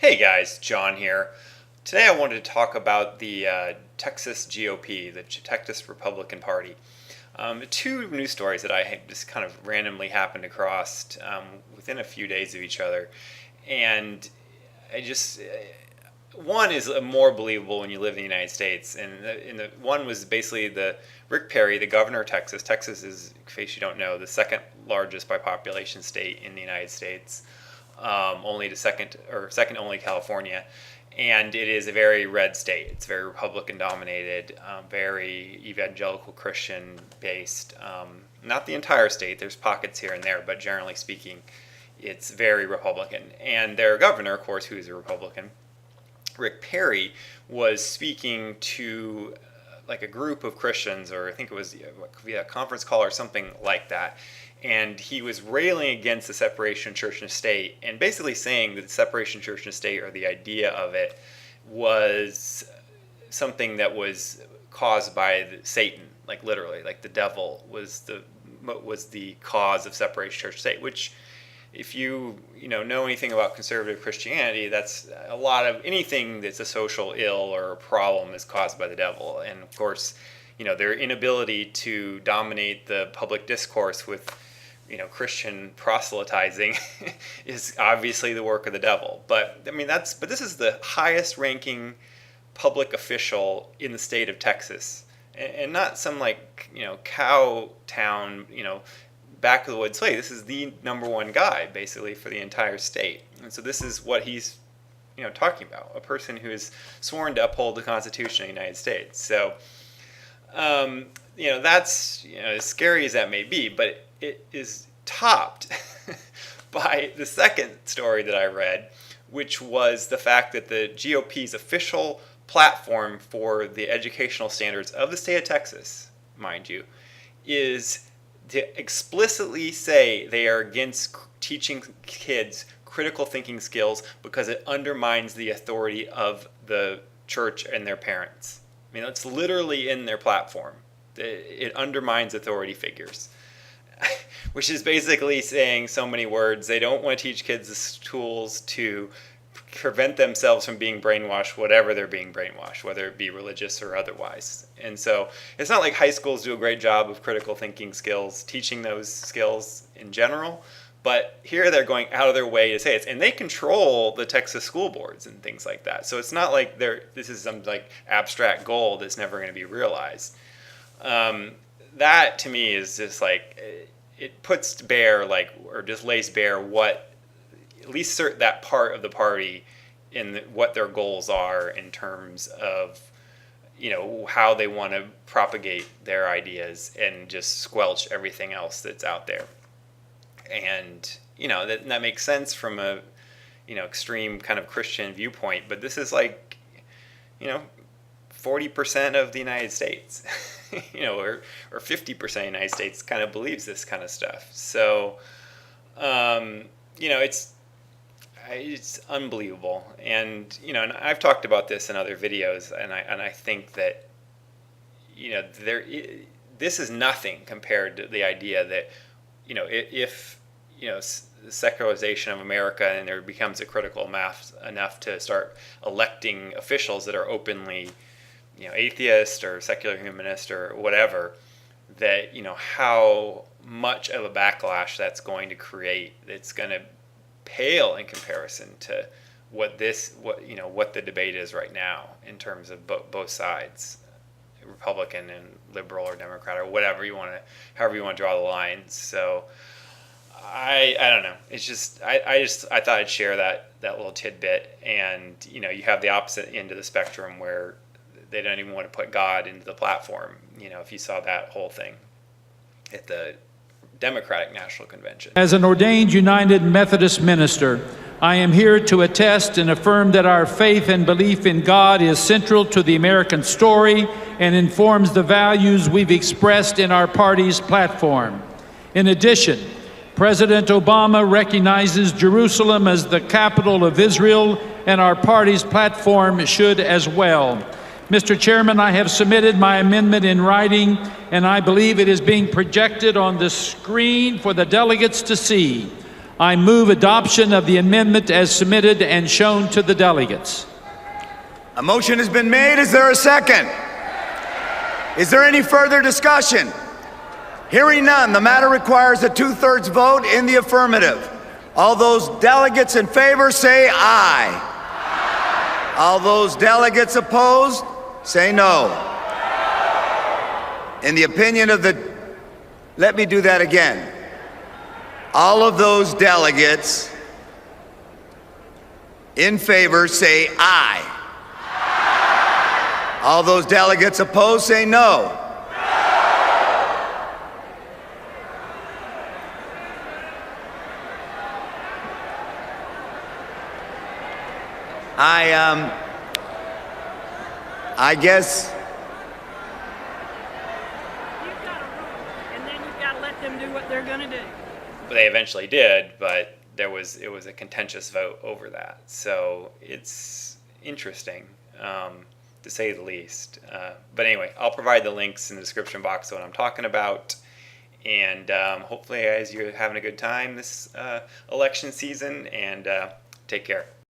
Hey guys, John here. Today I wanted to talk about the Texas GOP, the Texas Republican Party. Two news stories that I just kind of randomly happened across within a few days of each other. And one is more believable when you live in the United States. And the one was basically the Rick Perry, the governor of Texas. Texas is, in case you don't know, the second largest by population state in the United States. Only to second only California, and it is a very red state. It's very Republican dominated, very evangelical Christian based. Not the entire state. There's pockets here and there, but generally speaking, it's very Republican. And their governor, of course, who's a Republican, Rick Perry, was speaking to like a group of Christians, or I think it was via a conference call or something like that. And he was railing against the separation of church and state, and basically saying that the separation of church and state, or the idea of it, was something that was caused by Satan, like literally, like the devil was the cause of separation of church and state. Which, if you know anything about conservative Christianity, that's a lot of anything that's a social ill or a problem is caused by the devil. And of course, their inability to dominate the public discourse with Christian proselytizing is obviously the work of the devil. But this is the highest ranking public official in the state of Texas, and not some cow town, back of the woods place. This is the number one guy basically for the entire state. And so this is what he's talking about, a person who is sworn to uphold the Constitution of the United States. So that's as scary as that may be, but it is topped by the second story that I read, which was the fact that the GOP's official platform for the educational standards of the state of Texas, mind you, is to explicitly say they are against teaching kids critical thinking skills because it undermines the authority of the church and their parents. It's literally in their platform. It undermines authority figures, which is basically saying so many words. They don't want to teach kids the tools to prevent themselves from being brainwashed, whatever they're being brainwashed, whether it be religious or otherwise. And so it's not like high schools do a great job of critical thinking skills, teaching those skills in general, but here they're going out of their way to say it. And they control the Texas school boards and things like that. So it's not like this is some abstract goal that's never going to be realized. That to me is just it puts to bear or just lays bare what at least that part of the party in what their goals are in terms of how they want to propagate their ideas and just squelch everything else that's out there. And that makes sense from a extreme kind of Christian viewpoint, but this is 40% of the United States, or 50% of the United States kind of believes this kind of stuff. So, it's unbelievable. And, and I've talked about this in other videos, and I think that, this is nothing compared to the idea that, if the secularization of America and there becomes a critical mass enough to start electing officials that are openly atheist or secular humanist or whatever, that how much of a backlash that's going to create. It's going to pale in comparison to what the debate is right now in terms of both sides, Republican and liberal or Democrat or whatever however you want to draw the lines. So I don't know. It's just I thought I'd share that little tidbit. And you have the opposite end of the spectrum where they don't even want to put God into the platform. If you saw that whole thing at the Democratic National Convention. As an ordained United Methodist minister, I am here to attest and affirm that our faith and belief in God is central to the American story and informs the values we've expressed in our party's platform. In addition, President Obama recognizes Jerusalem as the capital of Israel, and our party's platform should as well. Mr. Chairman, I have submitted my amendment in writing, and I believe it is being projected on the screen for the delegates to see. I move adoption of the amendment as submitted and shown to the delegates. A motion has been made. Is there a second? Is there any further discussion? Hearing none, the matter requires a 2/3 vote in the affirmative. All those delegates in favor say aye. All those delegates opposed say no. In the opinion of the... Let me do that again. All of those delegates in favor say aye. All those delegates opposed say no. I guess You've got to rule, and then you've got to let them do what they're going to do. They eventually did, but it was a contentious vote over that. So it's interesting, to say the least. But anyway, I'll provide the links in the description box of what I'm talking about. And hopefully, guys, you're having a good time this election season. And take care.